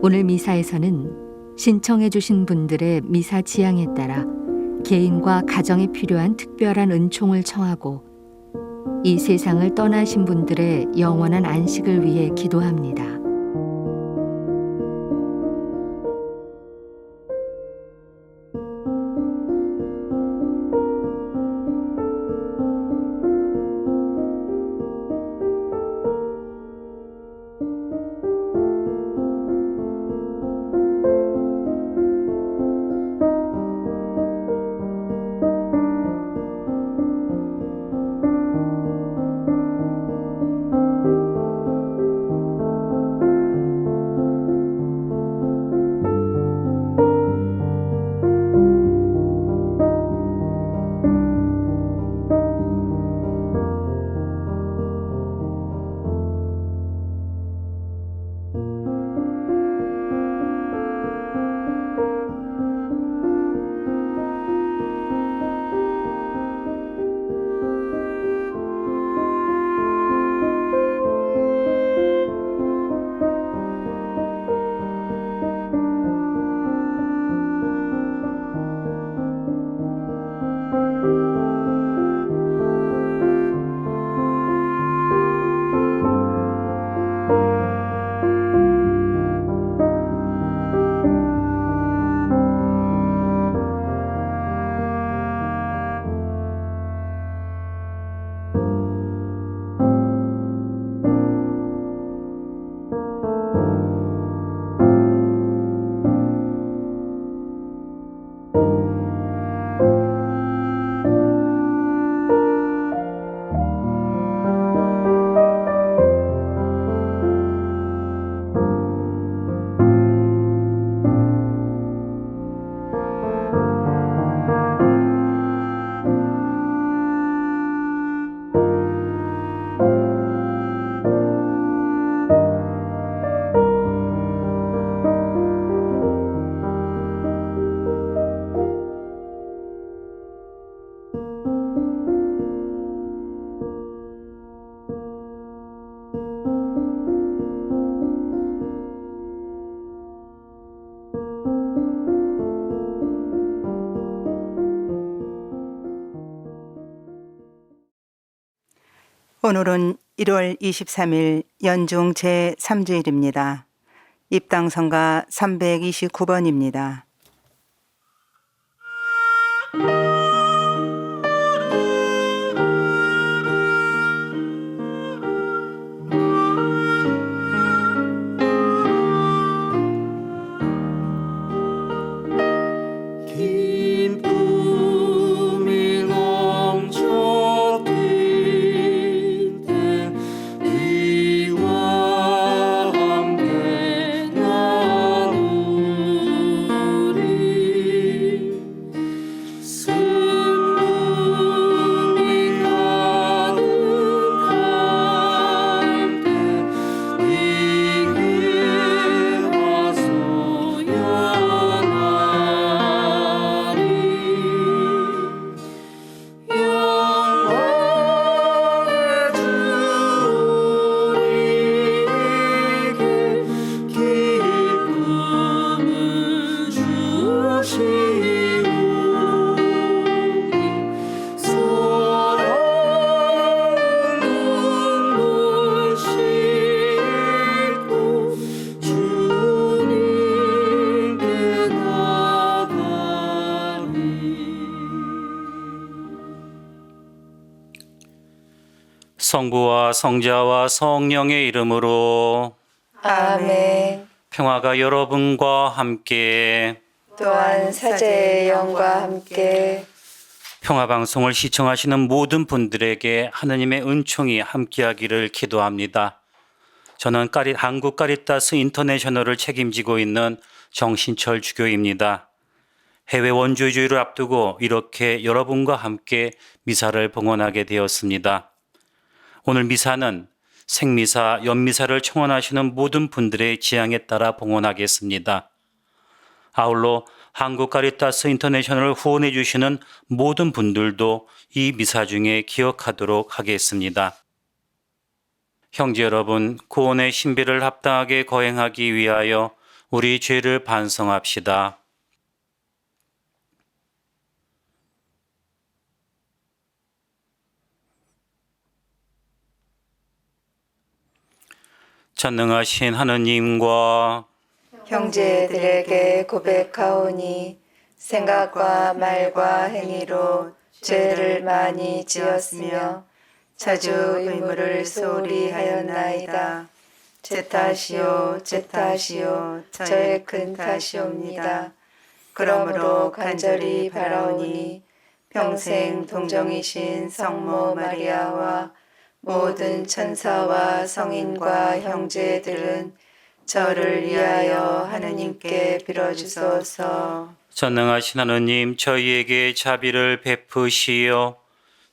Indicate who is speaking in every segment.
Speaker 1: 오늘 미사에서는 신청해 주신 분들의 미사 지향에 따라 개인과 가정에 필요한 특별한 은총을 청하고 이 세상을 떠나신 분들의 영원한 안식을 위해 기도합니다.
Speaker 2: 오늘은 1월 23일 연중 제3주일입니다. 입당성가 329번입니다.
Speaker 3: 성부와 성자와 성령의 이름으로
Speaker 4: 아멘.
Speaker 3: 평화가 여러분과 함께.
Speaker 4: 또한 사제의 영과 함께
Speaker 3: 평화방송을 시청하시는 모든 분들에게 하느님의 은총이 함께하기를 기도합니다. 저는 한국 카리타스 인터내셔널을 책임지고 있는 정신철 주교입니다. 해외 원주의주의를 앞두고 이렇게 여러분과 함께 미사를 봉헌하게 되었습니다. 오늘 미사는 생미사, 연미사를 청원하시는 모든 분들의 지향에 따라 봉헌하겠습니다. 아울러 한국 카리타스 인터내셔널을 후원해 주시는 모든 분들도 이 미사 중에 기억하도록 하겠습니다. 형제 여러분, 구원의 신비를 합당하게 거행하기 위하여 우리 죄를 반성합시다. 전능하신 하느님과
Speaker 4: 형제들에게 고백하오니 생각과 말과 행위로 죄를 많이 지었으며 자주 의무를 소홀히 하였나이다. 제 탓이요 제 탓이요 저의 큰 탓이옵니다. 그러므로 간절히 바라오니 평생 동정이신 성모 마리아와 모든 천사와 성인과 형제들은 저를 위하여 하느님께 빌어주소서.
Speaker 3: 전능하신 하느님, 저희에게 자비를 베푸시어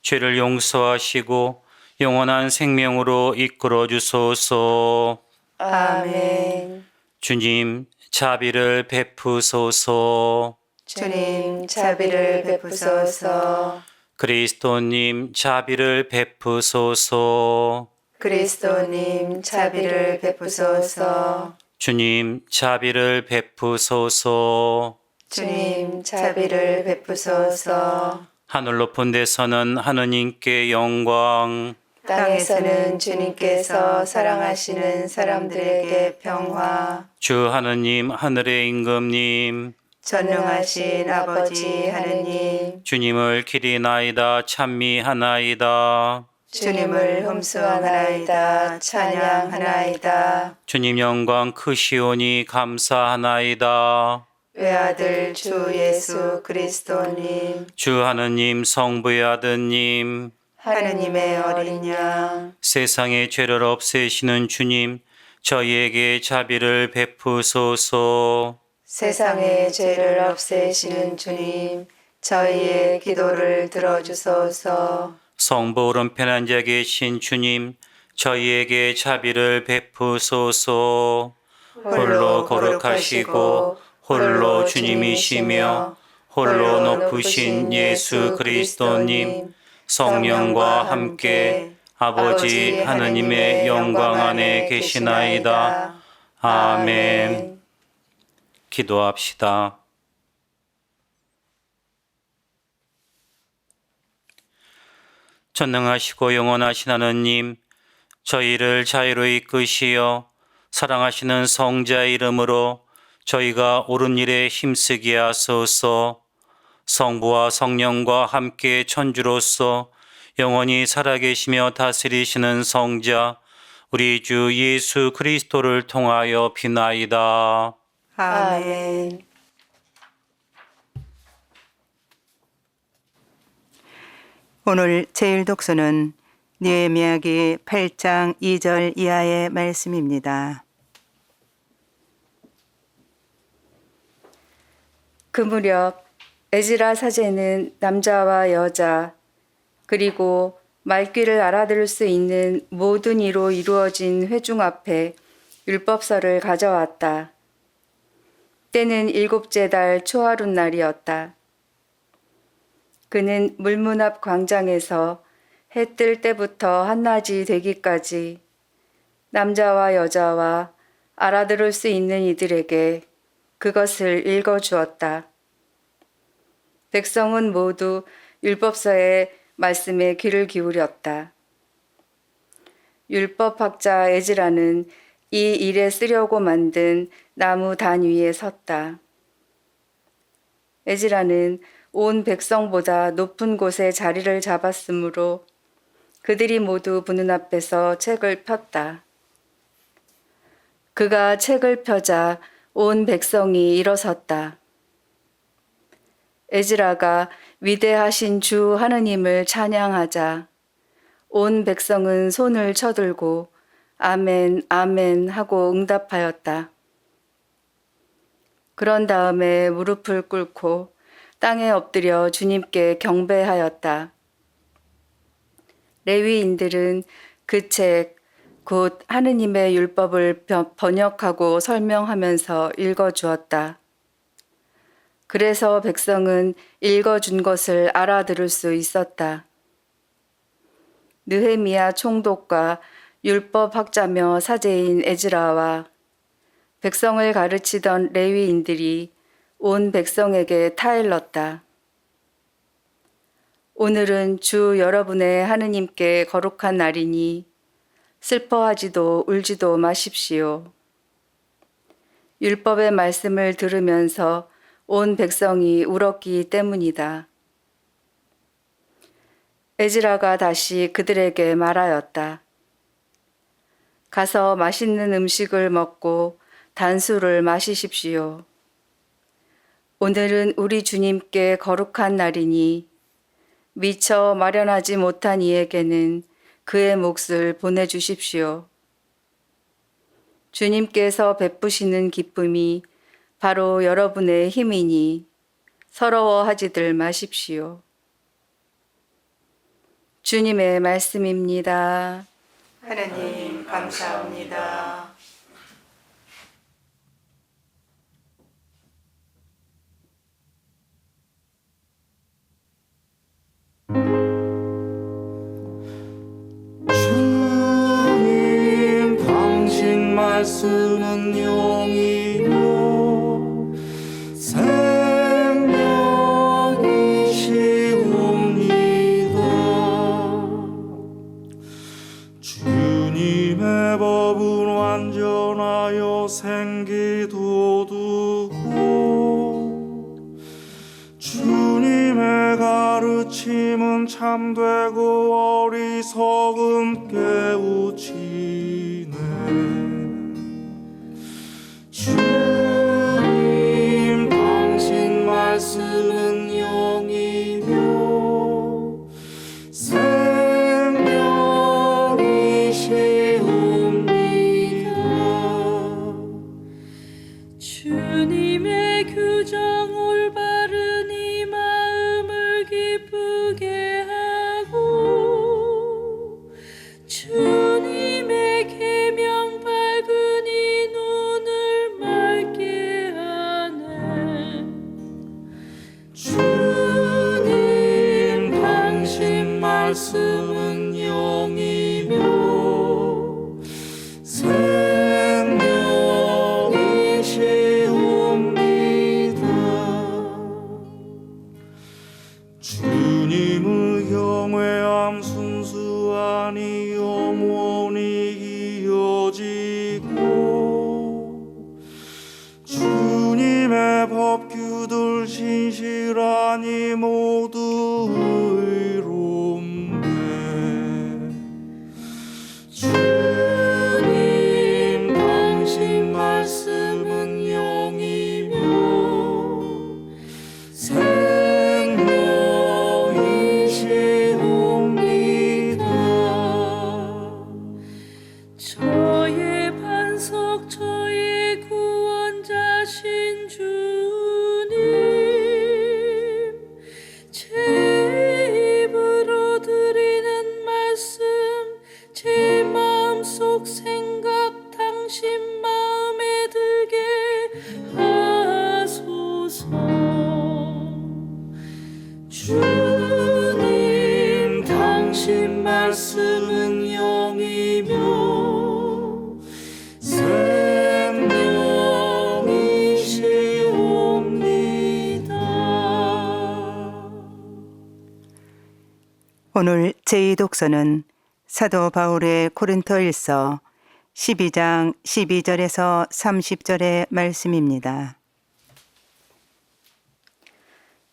Speaker 3: 죄를 용서하시고 영원한 생명으로 이끌어 주소서.
Speaker 4: 아멘.
Speaker 3: 주님, 자비를 베푸소서.
Speaker 4: 주님 자비를 베푸소서.
Speaker 3: 그리스도님, 자비를 베푸소서.
Speaker 4: 그리스도님 자비를 베푸소서.
Speaker 3: 주님, 자비를 베푸소서.
Speaker 4: 주님 자비를 베푸소서.
Speaker 3: 하늘 높은 데서는 하느님께 영광,
Speaker 4: 땅에서는 주님께서 사랑하시는 사람들에게 평화.
Speaker 3: 주 하느님, 하늘의 임금님,
Speaker 4: 전능하신 아버지 하느님,
Speaker 3: 주님을 기리나이다 찬미하나이다.
Speaker 4: 주님을 흠수하나이다 찬양하나이다.
Speaker 3: 주님 영광 크시오니 감사하나이다.
Speaker 4: 외아들 주 예수 그리스도님,
Speaker 3: 주 하느님 성부의 아드님,
Speaker 4: 하느님의 어린 양,
Speaker 3: 세상의 죄를 없애시는 주님, 저희에게 자비를 베푸소서.
Speaker 4: 세상의 죄를 없애시는 주님, 저희의 기도를 들어주소서.
Speaker 3: 성부 오른편 앉아 계신 주님, 저희에게 자비를 베푸소서. 홀로 거룩하시고 홀로 주님이시며 홀로 높으신 예수 그리스도님, 성령과 함께 아버지 하느님의 영광 안에 계시나이다. 아멘. 기도합시다. 전능하시고 영원하신 하느님, 저희를 자유로 이끄시어 사랑하시는 성자의 이름으로 저희가 옳은 일에 힘쓰게 하소서. 성부와 성령과 함께 천주로서 영원히 살아계시며 다스리시는 성자 우리 주 예수 그리스도를 통하여 비나이다.
Speaker 4: 아멘.
Speaker 2: 오늘 제일 독서는 느헤미야기 8장 2절 이하의 말씀입니다.
Speaker 5: 그 무렵 에즈라 사제는 남자와 여자 그리고 말귀를 알아들을 수 있는 모든 이로 이루어진 회중 앞에 율법서를 가져왔다. 때는 7째 달 초하룻 날이었다. 그는 물문 앞 광장에서 해 뜰 때부터 한낮이 되기까지 남자와 여자와 알아들을 수 있는 이들에게 그것을 읽어주었다. 백성은 모두 율법서의 말씀에 귀를 기울였다. 율법학자 에즈라는 이 일에 쓰려고 만든 나무 단 위에 섰다. 에즈라는 온 백성보다 높은 곳에 자리를 잡았으므로 그들이 모두 보는 앞에서 책을 폈다. 그가 책을 펴자 온 백성이 일어섰다. 에즈라가 위대하신 주 하느님을 찬양하자 온 백성은 손을 쳐들고 아멘, 아멘 하고 응답하였다. 그런 다음에 무릎을 꿇고 땅에 엎드려 주님께 경배하였다. 레위인들은 그 책, 곧 하느님의 율법을 번역하고 설명하면서 읽어주었다. 그래서 백성은 읽어준 것을 알아들을 수 있었다. 느헤미야 총독과 율법학자며 사제인 에즈라와 백성을 가르치던 레위인들이 온 백성에게 타일렀다. 오늘은 주 여러분의 하느님께 거룩한 날이니 슬퍼하지도 울지도 마십시오. 율법의 말씀을 들으면서 온 백성이 울었기 때문이다. 에즈라가 다시 그들에게 말하였다. 가서 맛있는 음식을 먹고 단술을 마시십시오. 오늘은 우리 주님께 거룩한 날이니 미처 마련하지 못한 이에게는 그의 몫을 보내주십시오. 주님께서 베푸시는 기쁨이 바로 여러분의 힘이니 서러워하지들 마십시오. 주님의 말씀입니다.
Speaker 4: 하느님 감사합니다.
Speaker 6: 주님 당신 말씀은 영이며 생명이시옵니다. 주님의 법은 완전하여 생기도 두고 주님의 가르침은 참되고 어리석음 깨우치네. 주님 당신 말씀은 영이며 생명이시옵니다.
Speaker 7: 주님의 규정 올바른 이 마음을 기쁘게 하고 주님의 계명 밝은 이 눈을 맑게 하네.
Speaker 6: 주님 당신 말씀은 영이며 생명이시옵니다. 주님의 경외함 순수하니 영원히 이어지고 주님의 법규들 신실하니 모두 의롭네. 주님 당신 말씀은 영이며 생명이시옵니다.
Speaker 7: 저의 반석 저의 구원자신 주님 제 입으로 드리는 말씀 제 마음속 생각 당신 마음에 들게 하소서.
Speaker 6: 주님 당신 말씀은 영이며 생명이시옵니다.
Speaker 2: 오늘 제2독서는 사도 바울의 고린토일서 12장 12절에서 30절의 말씀입니다.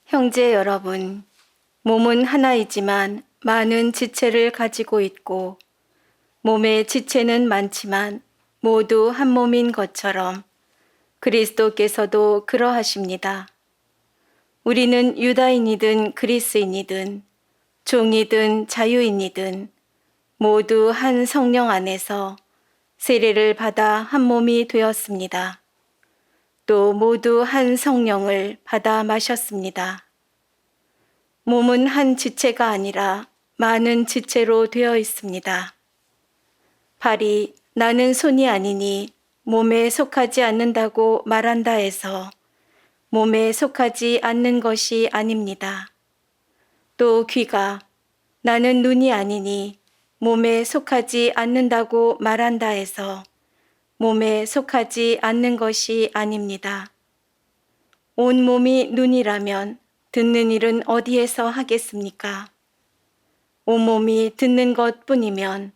Speaker 8: 형제 여러분, 몸은 하나이지만 많은 지체를 가지고 있고 몸의 지체는 많지만 모두 한 몸인 것처럼 그리스도께서도 그러하십니다. 우리는 유다인이든 그리스인이든 종이든 자유인이든 모두 한 성령 안에서 세례를 받아 한 몸이 되었습니다. 또 모두 한 성령을 받아 마셨습니다. 몸은 한 지체가 아니라 많은 지체로 되어 있습니다. 발이 나는 손이 아니니 몸에 속하지 않는다고 말한다 해서 몸에 속하지 않는 것이 아닙니다. 또 귀가 나는 눈이 아니니 몸에 속하지 않는다고 말한다 해서 몸에 속하지 않는 것이 아닙니다. 온 몸이 눈이라면 듣는 일은 어디에서 하겠습니까? 온몸이 듣는 것뿐이면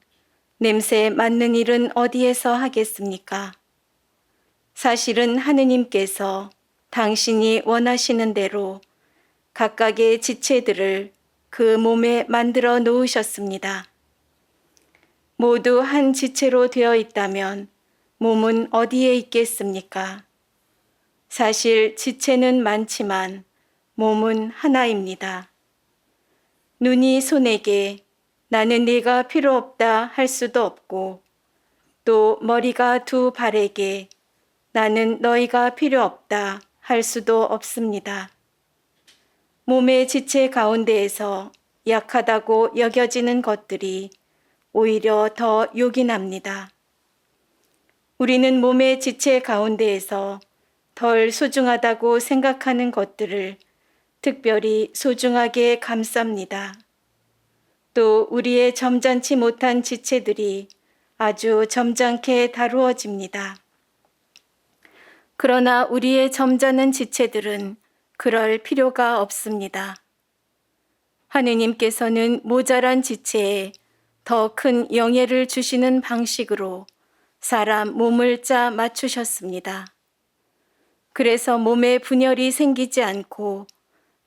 Speaker 8: 냄새 맡는 일은 어디에서 하겠습니까? 사실은 하느님께서 당신이 원하시는 대로 각각의 지체들을 그 몸에 만들어 놓으셨습니다. 모두 한 지체로 되어 있다면 몸은 어디에 있겠습니까? 사실 지체는 많지만 몸은 하나입니다. 눈이 손에게 나는 네가 필요 없다 할 수도 없고, 또 머리가 두 발에게 나는 너희가 필요 없다 할 수도 없습니다. 몸의 지체 가운데에서 약하다고 여겨지는 것들이 오히려 더 요긴합니다. 우리는 몸의 지체 가운데에서 덜 소중하다고 생각하는 것들을 특별히 소중하게 감쌉니다. 또 우리의 점잖지 못한 지체들이 아주 점잖게 다루어집니다. 그러나 우리의 점잖은 지체들은 그럴 필요가 없습니다. 하느님께서는 모자란 지체에 더 큰 영예를 주시는 방식으로 사람 몸을 짜 맞추셨습니다. 그래서 몸에 분열이 생기지 않고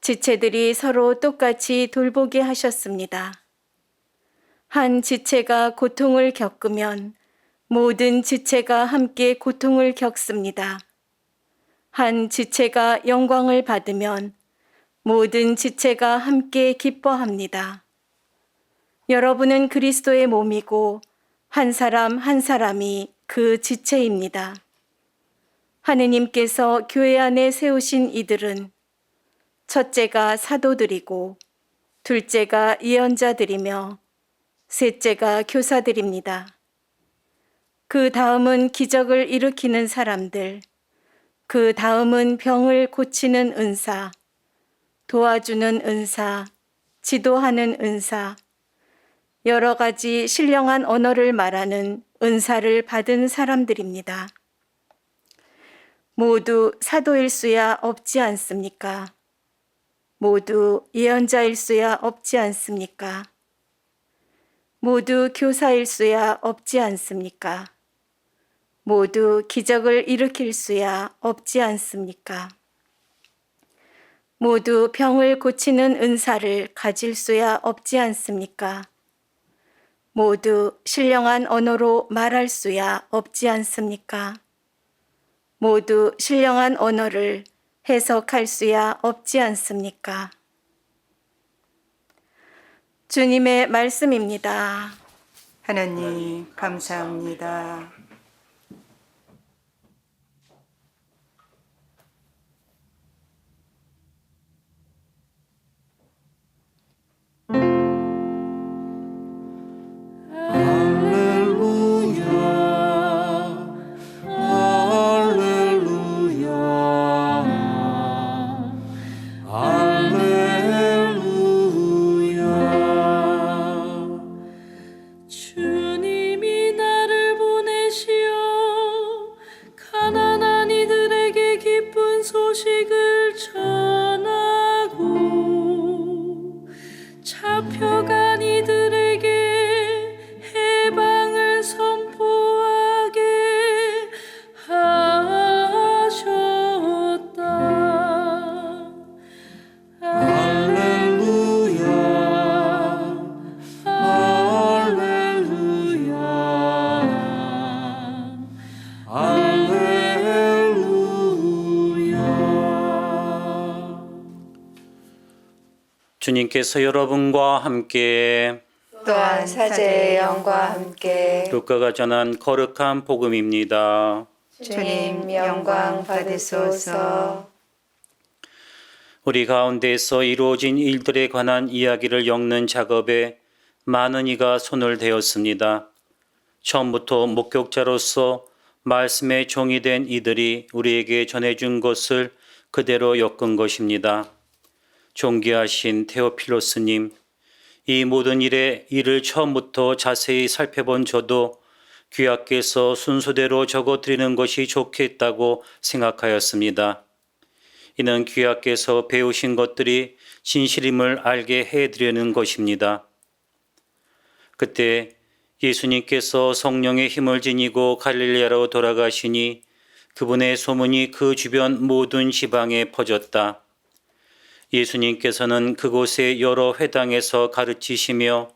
Speaker 8: 지체들이 서로 똑같이 돌보게 하셨습니다. 한 지체가 고통을 겪으면 모든 지체가 함께 고통을 겪습니다. 한 지체가 영광을 받으면 모든 지체가 함께 기뻐합니다. 여러분은 그리스도의 몸이고 한 사람 한 사람이 그 지체입니다. 하느님께서 교회 안에 세우신 이들은 첫째가 사도들이고 둘째가 예언자들이며 셋째가 교사들입니다. 그 다음은 기적을 일으키는 사람들, 그 다음은 병을 고치는 은사, 도와주는 은사, 지도하는 은사, 여러 가지 신령한 언어를 말하는 은사를 받은 사람들입니다. 모두 사도일 수야 없지 않습니까? 모두 예언자일 수야 없지 않습니까? 모두 교사일 수야 없지 않습니까? 모두 기적을 일으킬 수야 없지 않습니까? 모두 병을 고치는 은사를 가질 수야 없지 않습니까? 모두 신령한 언어로 말할 수야 없지 않습니까? 모두 신령한 언어를 해석할 수야 없지 않습니까? 주님의 말씀입니다.
Speaker 2: 하나님 감사합니다.
Speaker 7: 주님이 나를 보내시어 가난한 이들에게 기쁜 소식을 전하고 잡혀간 이들에게 해방을 선포하게 하셨다.
Speaker 6: 할렐루야 할렐루야 할렐루야.
Speaker 3: 주님께서 여러분과 함께
Speaker 5: 또한 사제의 영과 함께
Speaker 3: 루카가 전한 거룩한 복음입니다.
Speaker 5: 주님 영광 받으소서.
Speaker 3: 우리 가운데서 이루어진 일들에 관한 이야기를 엮는 작업에 많은 이가 손을 대었습니다. 처음부터 목격자로서 말씀의 종이 된 이들이 우리에게 전해준 것을 그대로 엮은 것입니다. 존귀하신 테오필로스님, 이 모든 일의 일을 처음부터 자세히 살펴본 저도 귀하께서 순서대로 적어드리는 것이 좋겠다고 생각하였습니다. 이는 귀하께서 배우신 것들이 진실임을 알게 해드리는 것입니다. 그때 예수님께서 성령의 힘을 지니고 갈릴리아로 돌아가시니 그분의 소문이 그 주변 모든 지방에 퍼졌다. 예수님께서는 그곳의 여러 회당에서 가르치시며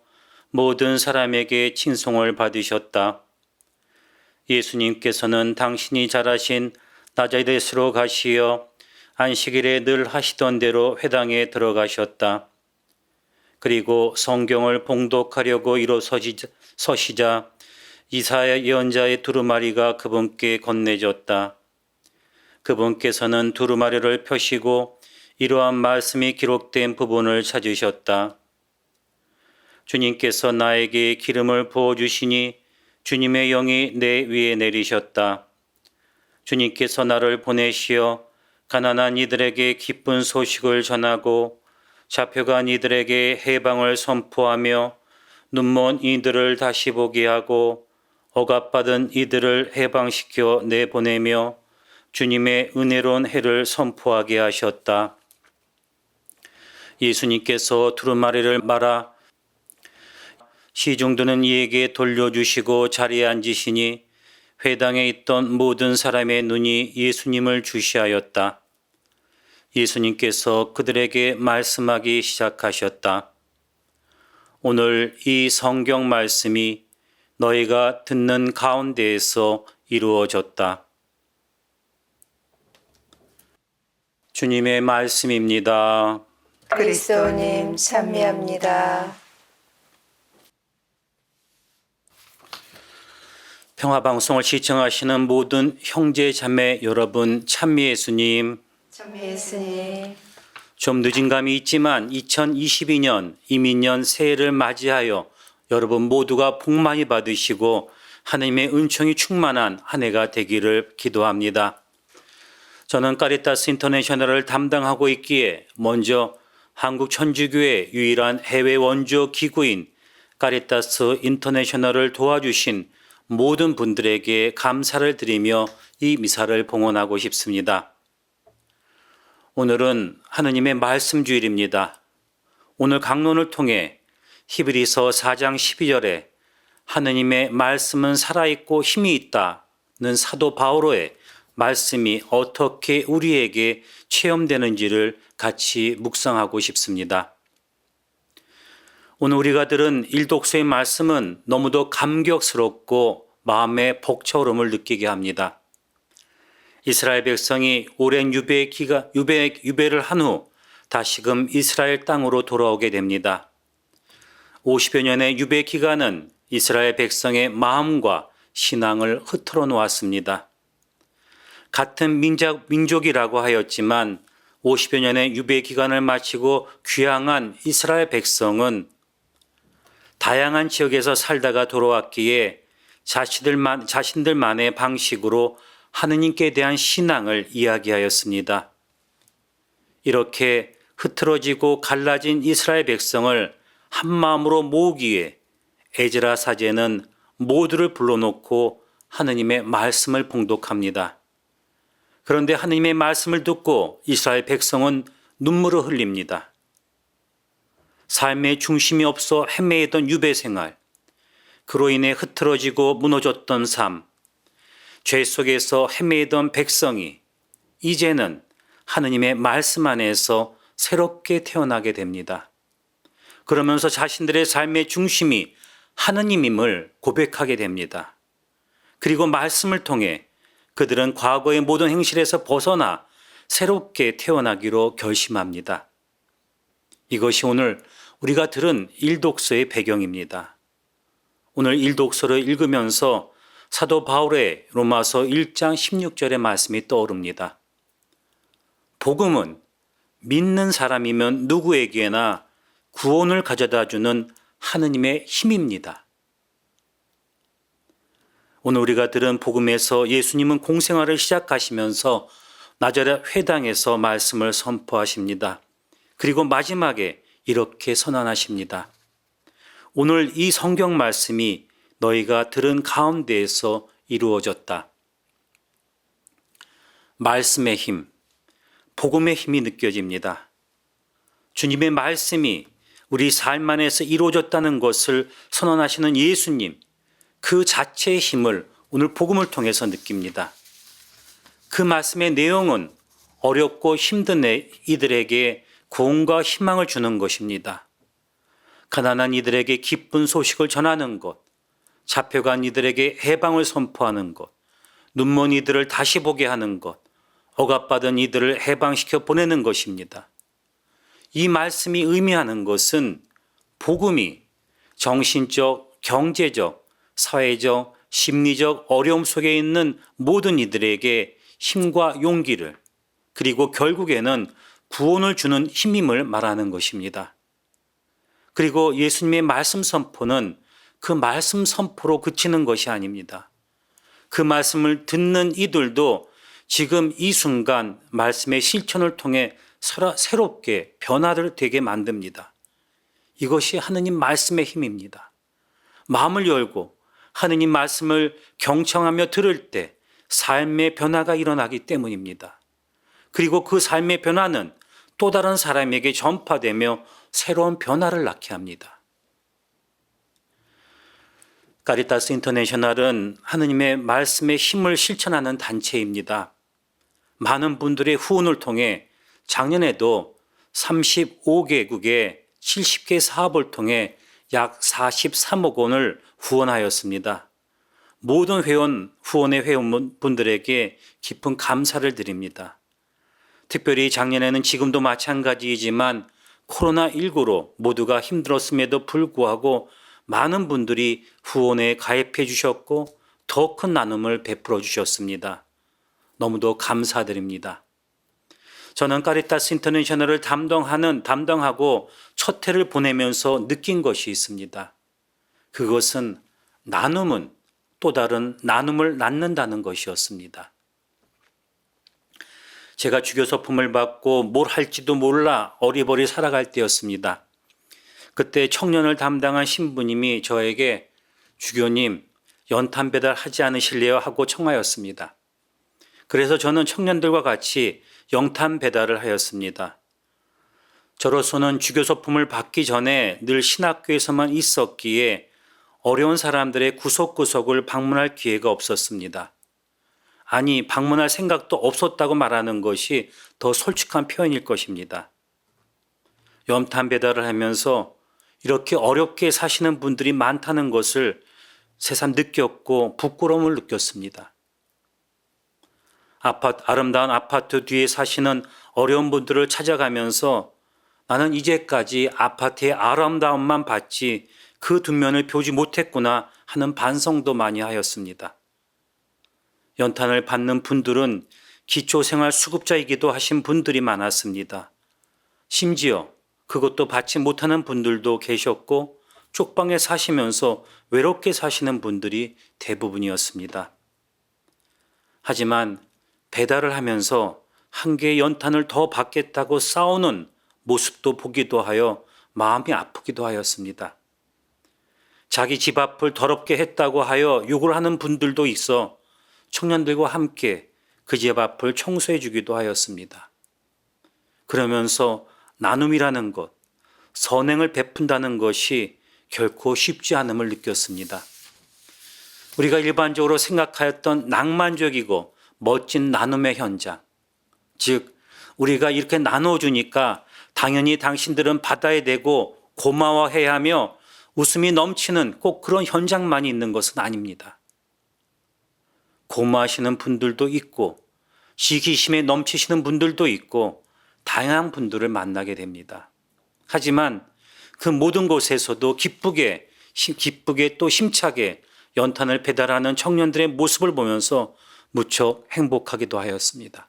Speaker 3: 모든 사람에게 칭송을 받으셨다. 예수님께서는 당신이 잘하신 나자렛으로 가시어 안식일에 늘 하시던 대로 회당에 들어가셨다. 그리고 성경을 봉독하려고 일어서시자 이사야 예언자의 두루마리가 그분께 건네졌다. 그분께서는 두루마리를 펴시고 이러한 말씀이 기록된 부분을 찾으셨다. 주님께서 나에게 기름을 부어주시니 주님의 영이 내 위에 내리셨다. 주님께서 나를 보내시어 가난한 이들에게 기쁜 소식을 전하고 잡혀간 이들에게 해방을 선포하며 눈먼 이들을 다시 보게 하고 억압받은 이들을 해방시켜 내보내며 주님의 은혜로운 해를 선포하게 하셨다. 예수님께서 두루마리를 말아 시중드는 이에게 돌려주시고 자리에 앉으시니 회당에 있던 모든 사람의 눈이 예수님을 주시하였다. 예수님께서 그들에게 말씀하기 시작하셨다. 오늘 이 성경 말씀이 너희가 듣는 가운데에서 이루어졌다. 주님의 말씀입니다.
Speaker 5: 그리스도님 찬미합니다.
Speaker 3: 평화방송을 시청하시는 모든 형제 자매 여러분, 찬미 예수님.
Speaker 5: 예수님,
Speaker 3: 좀 늦은 감이 있지만 2022년 이민년 새해를 맞이하여 여러분 모두가 복 많이 받으시고 하나님의 은총이 충만한 한 해가 되기를 기도합니다. 저는 카리타스 인터내셔널을 담당하고 있기에 먼저 한국 천주교회 유일한 해외 원조 기구인 카리타스 인터내셔널을 도와주신 모든 분들에게 감사를 드리며 이 미사를 봉헌하고 싶습니다. 오늘은 하느님의 말씀 주일입니다. 오늘 강론을 통해 히브리서 4장 12절에 하느님의 말씀은 살아있고 힘이 있다는 사도 바오로의 말씀이 어떻게 우리에게 체험되는지를 같이 묵상하고 싶습니다. 오늘 우리가 들은 일독서의 말씀은 너무도 감격스럽고 마음의 벅차오름을 느끼게 합니다. 이스라엘 백성이 오랜 유배를 한 후 다시금 이스라엘 땅으로 돌아오게 됩니다. 50여 년의 유배 기간은 이스라엘 백성의 마음과 신앙을 흐트러 놓았습니다. 같은 민족이라고 하였지만 50여 년의 유배 기간을 마치고 귀향한 이스라엘 백성은 다양한 지역에서 살다가 돌아왔기에 자신들만의 방식으로 하느님께 대한 신앙을 이야기하였습니다. 이렇게 흐트러지고 갈라진 이스라엘 백성을 한 마음으로 모으기 위해 에즈라 사제는 모두를 불러놓고 하느님의 말씀을 봉독합니다. 그런데 하느님의 말씀을 듣고 이스라엘 백성은 눈물을 흘립니다. 삶의 중심이 없어 헤매이던 유배 생활, 그로 인해 흐트러지고 무너졌던 삶, 죄 속에서 헤매이던 백성이 이제는 하느님의 말씀 안에서 새롭게 태어나게 됩니다. 그러면서 자신들의 삶의 중심이 하느님임을 고백하게 됩니다. 그리고 말씀을 통해 그들은 과거의 모든 행실에서 벗어나 새롭게 태어나기로 결심합니다. 이것이 오늘 우리가 들은 일독서의 배경입니다. 오늘 일독서를 읽으면서 사도 바울의 로마서 1장 16절의 말씀이 떠오릅니다. 복음은 믿는 사람이면 누구에게나 구원을 가져다주는 하느님의 힘입니다. 오늘 우리가 들은 복음에서 예수님은 공생활을 시작하시면서 나자렛 회당에서 말씀을 선포하십니다. 그리고 마지막에 이렇게 선언하십니다. 오늘 이 성경 말씀이 너희가 들은 가운데에서 이루어졌다. 말씀의 힘, 복음의 힘이 느껴집니다. 주님의 말씀이 우리 삶 안에서 이루어졌다는 것을 선언하시는 예수님, 그 자체의 힘을 오늘 복음을 통해서 느낍니다. 그 말씀의 내용은 어렵고 힘든 이들에게 구원과 희망을 주는 것입니다. 가난한 이들에게 기쁜 소식을 전하는 것, 잡혀간 이들에게 해방을 선포하는 것, 눈먼 이들을 다시 보게 하는 것, 억압받은 이들을 해방시켜 보내는 것입니다. 이 말씀이 의미하는 것은 복음이 정신적, 경제적, 사회적, 심리적 어려움 속에 있는 모든 이들에게 힘과 용기를, 그리고 결국에는 구원을 주는 힘임을 말하는 것입니다. 그리고 예수님의 말씀 선포는 그 말씀 선포로 그치는 것이 아닙니다. 그 말씀을 듣는 이들도 지금 이 순간 말씀의 실천을 통해 새롭게 변화를 되게 만듭니다. 이것이 하느님 말씀의 힘입니다. 마음을 열고 하느님 말씀을 경청하며 들을 때 삶의 변화가 일어나기 때문입니다. 그리고 그 삶의 변화는 또 다른 사람에게 전파되며 새로운 변화를 낳게 합니다. 카리타스 인터내셔널은 하느님의 말씀의 힘을 실천하는 단체입니다. 많은 분들의 후원을 통해 작년에도 35개국의 70개 사업을 통해 약 43억 원을 후원하였습니다. 모든 후원의 회원분들에게 깊은 감사를 드립니다. 특별히 작년에는 지금도 마찬가지이지만 코로나19로 모두가 힘들었음에도 불구하고 많은 분들이 후원에 가입해 주셨고 더 큰 나눔을 베풀어 주셨습니다. 너무도 감사드립니다. 저는 카리타스 인터내셔널을 담당하고 첫 해를 보내면서 느낀 것이 있습니다. 그것은 나눔은 또 다른 나눔을 낳는다는 것이었습니다. 제가 주교서품을 받고 뭘 할지도 몰라 어리버리 살아갈 때였습니다. 그때 청년을 담당한 신부님이 저에게 주교님 연탄 배달하지 않으실래요? 하고 청하였습니다. 그래서 저는 청년들과 같이 연탄 배달을 하였습니다. 저로서는 주교서품을 받기 전에 늘 신학교에서만 있었기에 어려운 사람들의 구석구석을 방문할 기회가 없었습니다. 아니, 방문할 생각도 없었다고 말하는 것이 더 솔직한 표현일 것입니다. 연탄 배달을 하면서 이렇게 어렵게 사시는 분들이 많다는 것을 새삼 느꼈고 부끄러움을 느꼈습니다. 아름다운 아파트 뒤에 사시는 어려운 분들을 찾아가면서 나는 이제까지 아파트의 아름다움만 봤지 그 뒷면을 보지 못했구나 하는 반성도 많이 하였습니다. 연탄을 받는 분들은 기초생활 수급자이기도 하신 분들이 많았습니다. 심지어 그것도 받지 못하는 분들도 계셨고 쪽방에 사시면서 외롭게 사시는 분들이 대부분이었습니다. 하지만 배달을 하면서 한 개의 연탄을 더 받겠다고 싸우는 모습도 보기도 하여 마음이 아프기도 하였습니다. 자기 집 앞을 더럽게 했다고 하여 욕을 하는 분들도 있어 청년들과 함께 그 집 앞을 청소해 주기도 하였습니다. 그러면서 나눔이라는 것, 선행을 베푼다는 것이 결코 쉽지 않음을 느꼈습니다. 우리가 일반적으로 생각하였던 낭만적이고 멋진 나눔의 현장, 즉 우리가 이렇게 나눠주니까 당연히 당신들은 받아야 되고 고마워해야 하며 웃음이 넘치는 꼭 그런 현장만이 있는 것은 아닙니다. 고마워하시는 분들도 있고 시기심에 넘치시는 분들도 있고 다양한 분들을 만나게 됩니다. 하지만 그 모든 곳에서도 기쁘게 또 힘차게 연탄을 배달하는 청년들의 모습을 보면서 무척 행복하기도 하였습니다.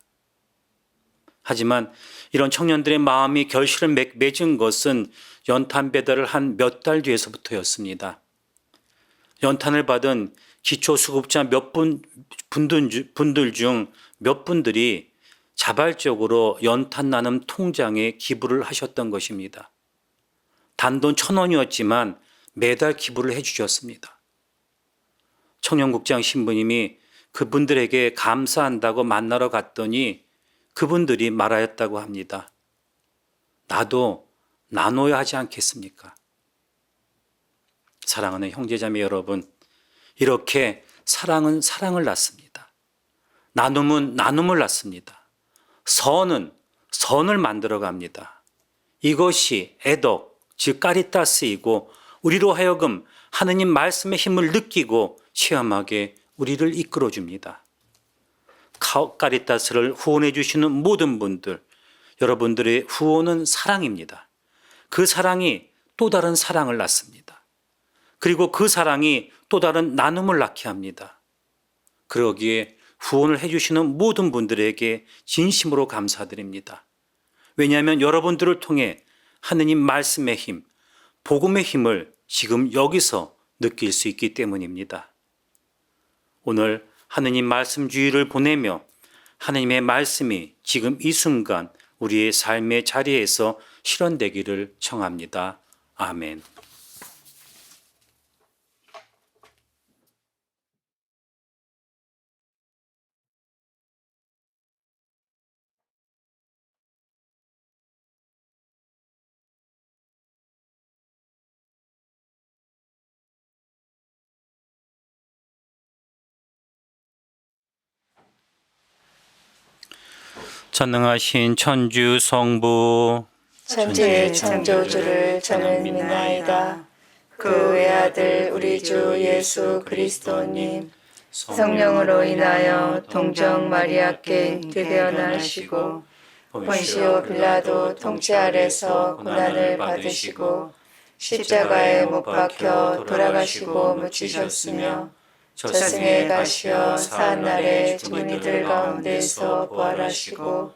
Speaker 3: 하지만 이런 청년들의 마음이 결실을 맺은 것은 연탄 배달을 한 몇 달 뒤에서부터였습니다. 연탄을 받은 기초수급자 분들 중 몇 분들이 자발적으로 연탄 나눔 통장에 기부를 하셨던 것입니다. 단돈 1,000원이었지만 매달 기부를 해주셨습니다. 청년국장 신부님이 그분들에게 감사한다고 만나러 갔더니 그분들이 말하였다고 합니다. 나도 나눠야 하지 않겠습니까? 사랑하는 형제자매 여러분, 이렇게 사랑은 사랑을 낳습니다. 나눔은 나눔을 낳습니다. 선은 선을 만들어 갑니다. 이것이 에덕, 즉 까리타스이고 우리로 하여금 하느님 말씀의 힘을 느끼고 체험하게 우리를 이끌어 줍니다. 까리타스를 후원해 주시는 모든 분들, 여러분들의 후원은 사랑입니다. 그 사랑이 또 다른 사랑을 낳습니다. 그리고 그 사랑이 또 다른 나눔을 낳게 합니다. 그러기에 후원을 해주시는 모든 분들에게 진심으로 감사드립니다. 왜냐하면 여러분들을 통해 하느님 말씀의 힘, 복음의 힘을 지금 여기서 느낄 수 있기 때문입니다. 오늘 하느님 말씀 주일을 보내며 하느님의 말씀이 지금 이 순간 우리의 삶의 자리에서 실현되기를 청합니다. 아멘. 전능하신 천주 성부
Speaker 5: 천지의 창조주를 저는 믿나이다. 그 외아들 우리 주 예수 그리스도님 성령으로 인하여 동정 마리아께 대변하시고 본시오 빌라도 통치 아래서 고난을 받으시고 십자가에 못 박혀 돌아가시고 묻히셨으며 저승에 가시어 사한날에 죽은 이들 가운데서 부활하시고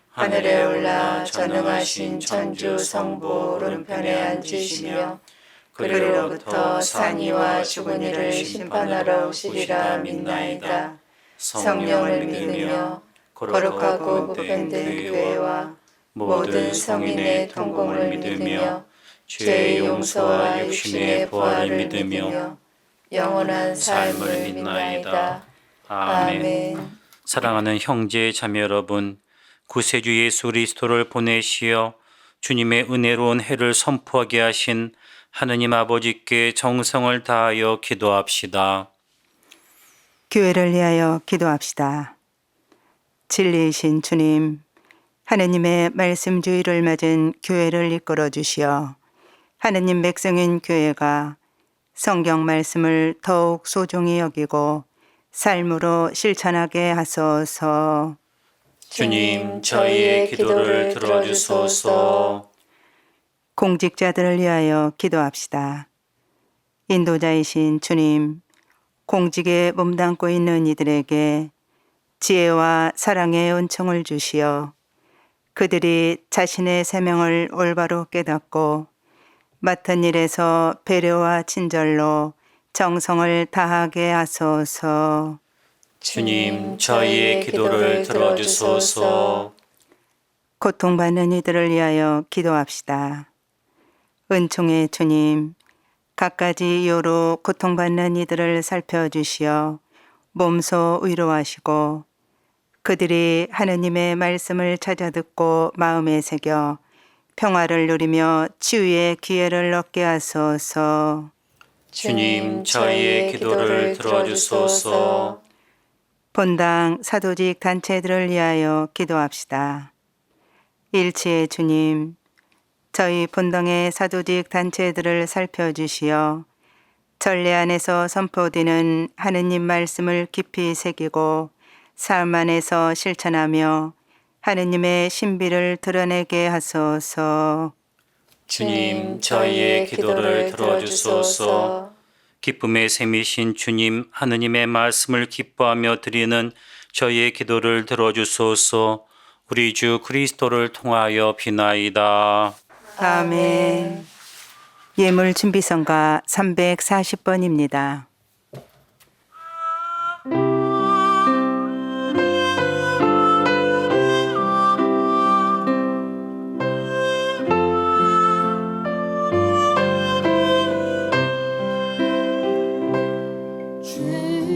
Speaker 5: 하늘에 올라 전능하신 천주 성부 오른편에 앉으시며 그리로부터 산이와 죽은 이를 심판하러 오시리라 믿나이다. 성령을 믿으며 거룩하고 보편된 교회와 모든 성인의 통공을 믿으며 죄의 용서와 육신의 부활을 믿으며 영원한 삶을 믿나이다. 아멘.
Speaker 3: 사랑하는 형제 자매 여러분, 구세주 예수 그리스도를 보내시어 주님의 은혜로운 해를 선포하게 하신 하느님 아버지께 정성을 다하여 기도합시다.
Speaker 2: 교회를 위하여 기도합시다. 진리이신 주님, 하느님의 말씀 주의를 맞은 교회를 이끌어 주시어 하느님 백성인 교회가 성경 말씀을 더욱 소중히 여기고 삶으로 실천하게 하소서.
Speaker 3: 주님, 저희의 기도를 들어주소서.
Speaker 2: 공직자들을 위하여 기도합시다. 인도자이신 주님, 공직에 몸담고 있는 이들에게 지혜와 사랑의 은총을 주시어 그들이 자신의 사명을 올바로 깨닫고 맡은 일에서 배려와 친절로 정성을 다하게 하소서.
Speaker 3: 주님, 저희의 기도를 들어주소서.
Speaker 2: 고통받는 이들을 위하여 기도합시다. 은총의 주님, 갖가지 이유로 고통받는 이들을 살펴주시어 몸소 위로하시고 그들이 하느님의 말씀을 찾아 듣고 마음에 새겨 평화를 누리며 치유의 기회를 얻게 하소서.
Speaker 3: 주님, 저희의 기도를 들어주소서.
Speaker 2: 본당 사도직 단체들을 위하여 기도합시다. 일치의 주님, 저희 본당의 사도직 단체들을 살펴주시어 전례 안에서 선포되는 하느님 말씀을 깊이 새기고 삶 안에서 실천하며 하느님의 신비를 드러내게 하소서.
Speaker 3: 주님, 저희의 기도를 들어주소서. 기쁨의 샘이신 주님, 하느님의 말씀을 기뻐하며 드리는 저희의 기도를 들어주소서. 우리 주 그리스도를 통하여 비나이다.
Speaker 2: 아멘. 예물 준비성가 340번입니다.
Speaker 6: 주의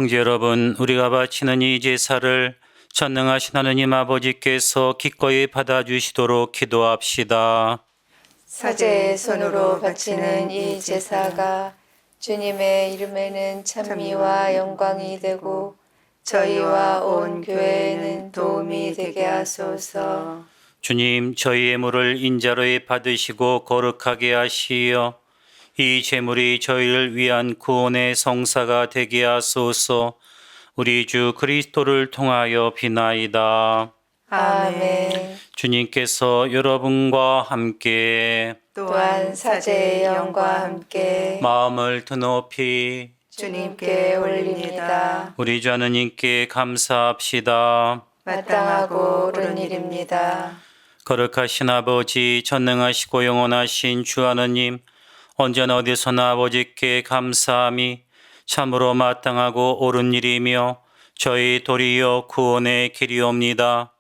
Speaker 3: 형제 여러분, 우리가 바치는 이 제사를 전능하신 하느님 아버지께서 기꺼이 받아주시도록 기도합시다.
Speaker 5: 사제의 손으로 바치는 이 제사가 주님의 이름에는 찬미와 영광이 되고 저희와 온 교회에는 도움이 되게 하소서.
Speaker 3: 주님, 저희의 물을 인자로에 받으시고 거룩하게 하시어 이 제물이 저희를 위한 구원의 성사가 되게 하소서. 우리 주 그리스도를 통하여 비나이다.
Speaker 5: 아멘.
Speaker 3: 주님께서 여러분과 함께
Speaker 5: 또한 사제의 영과 함께
Speaker 3: 마음을 드높이
Speaker 5: 주님께 올립니다.
Speaker 3: 우리 주 하느님께 감사합시다.
Speaker 5: 마땅하고 옳은 일입니다.
Speaker 3: 거룩하신 아버지, 전능하시고 영원하신 주 하느님, 언제나 어디서나 아버지께 감사함이 참으로 마땅하고 옳은 일이며 저희 도리어 구원의 길이옵니다.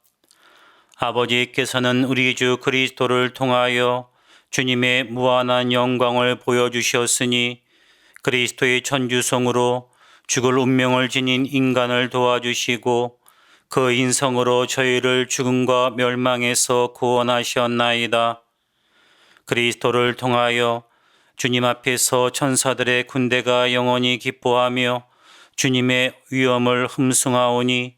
Speaker 3: 아버지께서는 우리 주 그리스도를 통하여 주님의 무한한 영광을 보여주셨으니 그리스도의 천주성으로 죽을 운명을 지닌 인간을 도와주시고 그 인성으로 저희를 죽음과 멸망에서 구원하셨나이다. 그리스도를 통하여 주님 앞에서 천사들의 군대가 영원히 기뻐하며 주님의 위엄을 흠숭하오니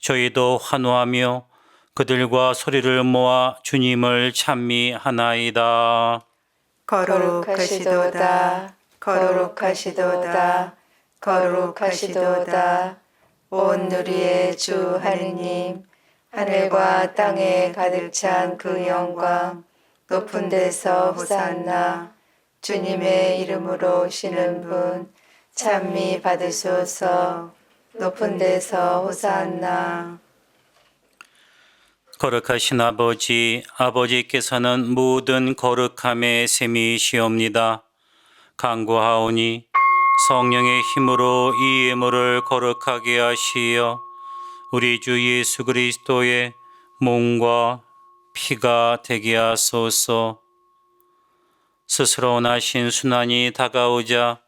Speaker 3: 저희도 환호하며 그들과 소리를 모아 주님을 찬미하나이다.
Speaker 5: 거룩하시도다. 거룩하시도다. 거룩하시도다. 온 누리의 주 하느님, 하늘과 땅에 가득 찬 그 영광, 높은 데서 호산나. 주님의 이름으로 오시는 분, 찬미 받으소서. 높은 데서 호산나.
Speaker 3: 거룩하신 아버지, 아버지께서는 모든 거룩함의 셈이시옵니다. 간구하오니 성령의 힘으로 이 예물을 거룩하게 하시어 우리 주 예수 그리스도의 몸과 피가 되게 하소서. 스스로 원하신 순환이 다가오자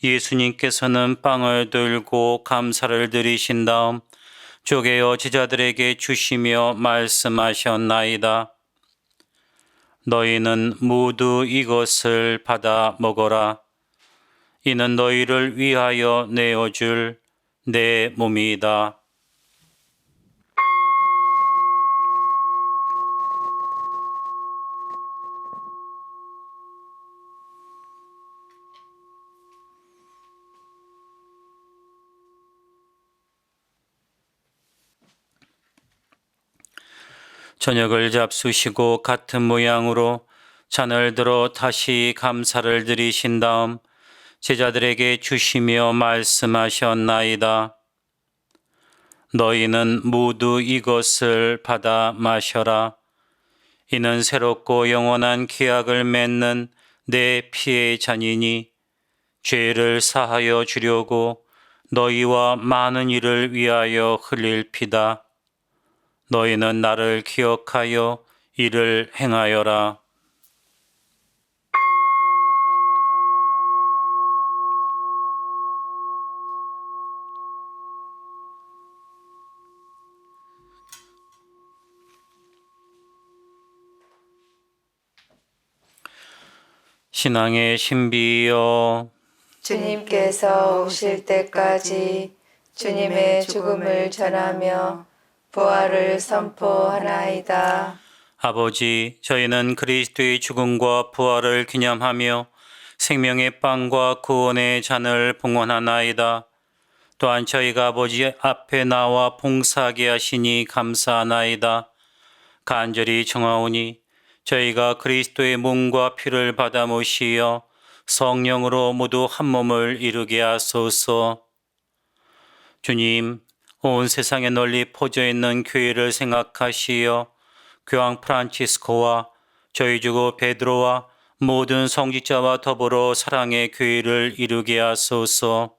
Speaker 3: 예수님께서는 빵을 들고 감사를 드리신 다음 쪼개어 제자들에게 주시며 말씀하셨나이다. 너희는 모두 이것을 받아 먹어라. 이는 너희를 위하여 내어줄 내 몸이다. 저녁을 잡수시고 같은 모양으로 잔을 들어 다시 감사를 드리신 다음 제자들에게 주시며 말씀하셨나이다. 너희는 모두 이것을 받아 마셔라. 이는 새롭고 영원한 계약을 맺는 내 피의 잔이니 죄를 사하여 주려고 너희와 많은 이를 위하여 흘릴 피다. 너희는 나를 기억하여 이를 행하여라. 신앙의 신비여,
Speaker 5: 주님께서 오실 때까지 주님의 죽음을 전하며 부활을 선포하나이다.
Speaker 3: 아버지, 저희는 그리스도의 죽음과 부활을 기념하며 생명의 빵과 구원의 잔을 봉헌하나이다. 또한 저희가 아버지 앞에 나와 봉사하게 하시니 감사하나이다. 간절히 청하오니 저희가 그리스도의 몸과 피를 받아 모시어 성령으로 모두 한 몸을 이루게 하소서. 주님, 온 세상에 널리 퍼져 있는 교회를 생각하시어 교황 프란치스코와 저희 주고 베드로와 모든 성직자와 더불어 사랑의 교회를 이루게 하소서.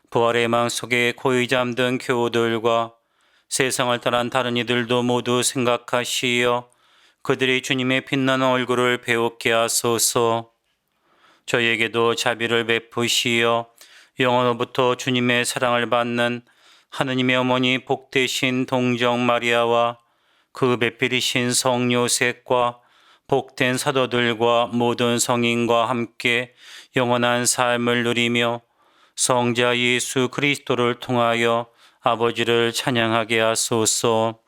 Speaker 3: 부활의 망 속에 고이 잠든 교우들과 세상을 떠난 다른 이들도 모두 생각하시어 그들이 주님의 빛나는 얼굴을 배우게 하소서. 저희에게도 자비를 베푸시어 영원로부터 주님의 사랑을 받는 하느님의 어머니 복되신 동정 마리아와 그 배필이신 성 요셉과 복된 사도들과 모든 성인과 함께 영원한 삶을 누리며 성자 예수 그리스도를 통하여 아버지를 찬양하게 하소서.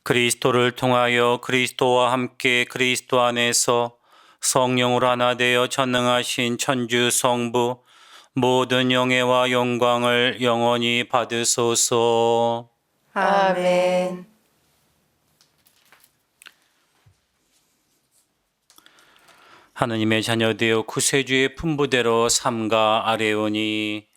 Speaker 3: 그리스도를 통하여 그리스도와 함께 그리스도 안에서 성령으로 하나 되어 전능하신 천주 성부 모든 영예와 영광을 영원히 받으소서.
Speaker 5: 아멘.
Speaker 3: 하느님의 자녀되어 구세주의 품부대로 삼가 아뢰오니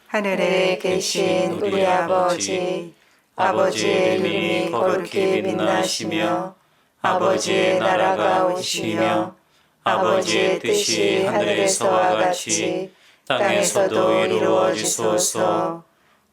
Speaker 2: 하늘에 계신 우리 아버지, 아버지의 이름이 거룩히 빛나시며 아버지의 나라가 오시며 아버지의 뜻이 하늘에서와 같이 땅에서도 이루어지소서.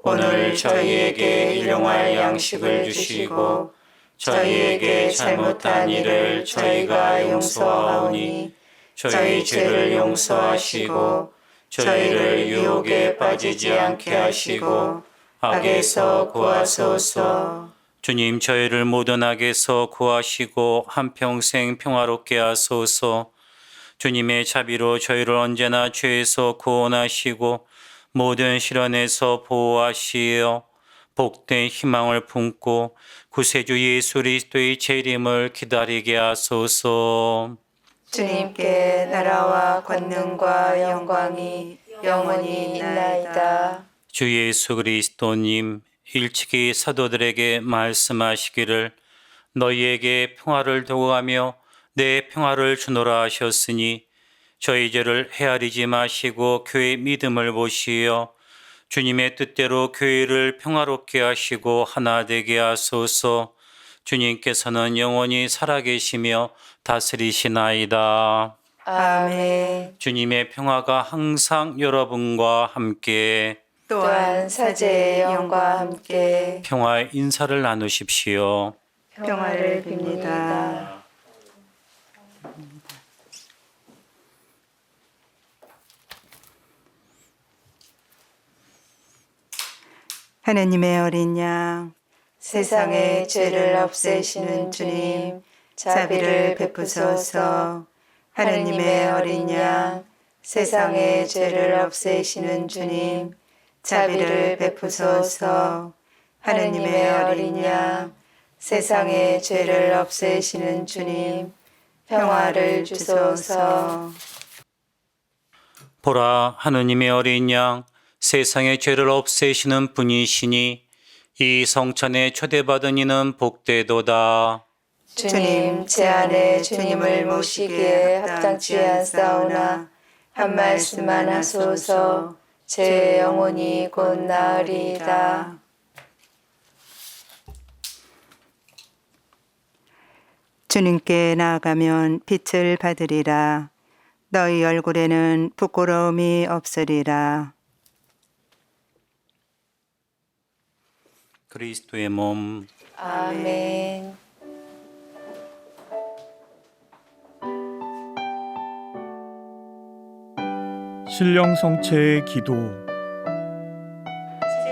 Speaker 2: 오늘 저희에게 일용할 양식을 주시고 저희에게 잘못한 일을 저희가 용서하오니 저희 죄를 용서하시고 저희를 유혹에 빠지지 않게 하시고 악에서 구하소서.
Speaker 3: 주님 저희를 모든 악에서 구하시고 한평생 평화롭게 하소서. 주님의 자비로 저희를 언제나 죄에서 구원하시고 모든 시련에서 보호하시어 복된 희망을 품고 구세주 예수 그리스도의 재림을 기다리게 하소서.
Speaker 4: 주님께 나라와 권능과 영광이 영원히 있나이다.
Speaker 3: 주 예수 그리스도님 일찍이 사도들에게 말씀하시기를 너희에게 평화를 두고 가며 내 평화를 주노라 하셨으니 저희 죄를 헤아리지 마시고 교회의 믿음을 보시어 주님의 뜻대로 교회를 평화롭게 하시고 하나 되게 하소서. 주님께서는 영원히 살아계시며 다스리시나이다.
Speaker 5: 아멘.
Speaker 3: 주님의 평화가 항상 여러분과 함께
Speaker 5: 또한 사제의 영과 함께
Speaker 3: 평화의 인사를 나누십시오.
Speaker 5: 평화를 빕니다.
Speaker 2: 하느님의 어린 양,
Speaker 5: 세상의 죄를 없애시는 주님, 자비를 베푸소서. 하느님의 어린 양, 세상의 죄를 없애시는 주님, 자비를 베푸소서. 하느님의 어린 양, 세상의 죄를 없애시는 주님, 평화를 주소서.
Speaker 3: 보라 하느님의 어린 양 세상의 죄를 없애시는 분이시니 이 성찬에 초대받은 이는 복되도다.
Speaker 5: 주님, 제 안에 주님을 모시기에 합당치 않사오나 한 말씀만 하소서. 제 영혼이 곧 나으리이다.
Speaker 2: 주님께 나아가면 빛을 받으리라. 너희 얼굴에는 부끄러움이 없으리라.
Speaker 3: 그리스도의 몸.
Speaker 5: 아멘.
Speaker 6: 신령 성체의 기도.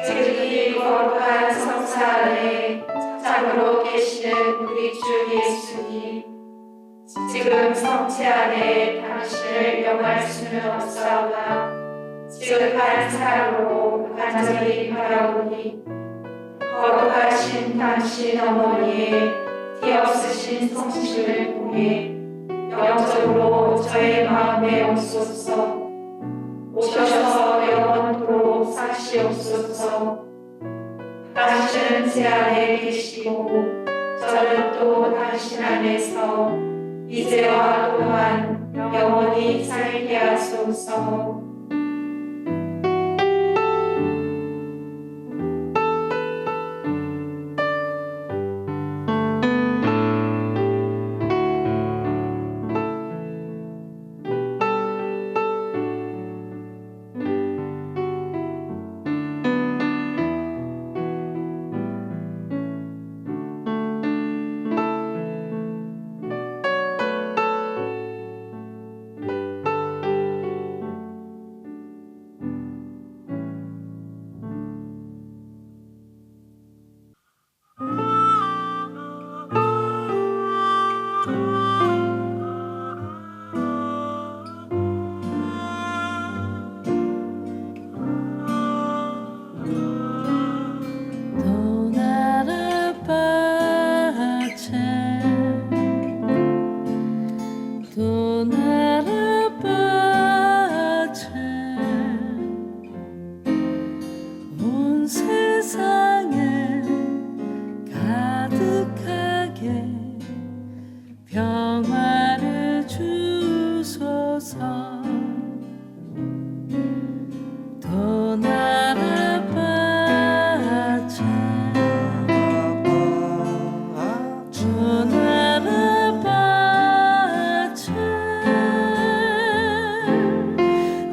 Speaker 7: 이 거룩한 성사 안에 장으로 계시는 우리 주 예수님, 지금 성체 안에 당신을 영할 수는 없사오나 지극한 사랑으로 간절히 바라오니 거룩하신 당신 어머니의 뒤없으신 성실을 통해 영적으로 저의 마음에 오소서. 오셔서 영원토록 사시옵소서. 당신은 제 안에 계시고 저는 또 당신 안에서 이제와 또한 영원히 살게 하소서.
Speaker 9: 온 세상에 가득하게 평화를 주소서. 또 나라바자 또 나라바자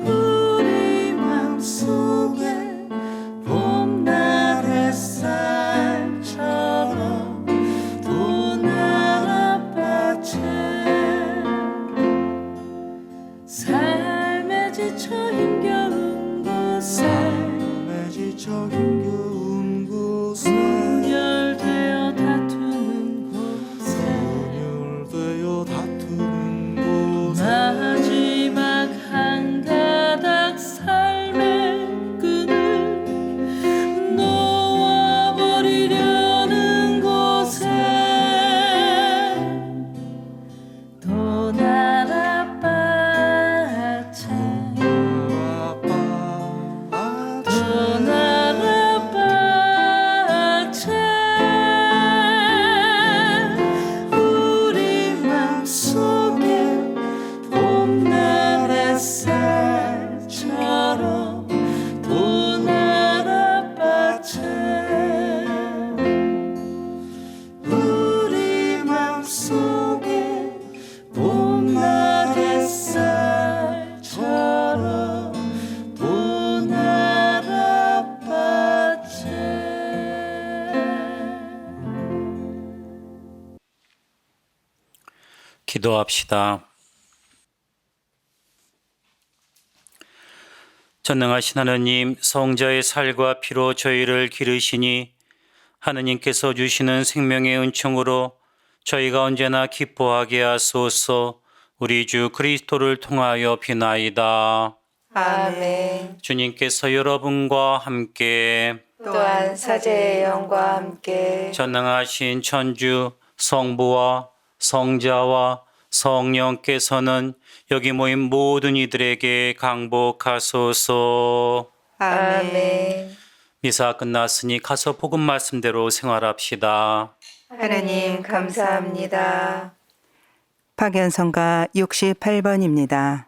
Speaker 9: 우리 맘속에 봄날 햇살처럼 또 나라바자 삶에 지쳐 힘겨운 곳에 분열되어 다투는 곳에 마지막 한 가닥 삶의 끈을 놓아버리려는 곳에 또 나라바자 또 나라바자 우리 맘속에 봄날 햇살처럼 또 나라바자 우리 맘속에 봄날 햇살처럼 또 나라바자.
Speaker 3: 기도합시다. 전능하신 하느님, 성자의 살과 피로 저희를 기르시니 하느님께서 주시는 생명의 은총으로 저희가 언제나 기뻐하게 하소서. 우리 주 그리스도를 통하여 비나이다.
Speaker 4: 아멘.
Speaker 3: 주님께서 여러분과 함께
Speaker 4: 또한 사제의 영과 함께
Speaker 3: 전능하신 천주 성부와 성자와 성령께서는 여기 모인 모든 이들에게 강복하소서.
Speaker 4: 아멘.
Speaker 3: 미사 끝났으니 가서 복음 말씀대로 생활합시다.
Speaker 4: 하느님 감사합니다.
Speaker 2: 박연성가 68번입니다.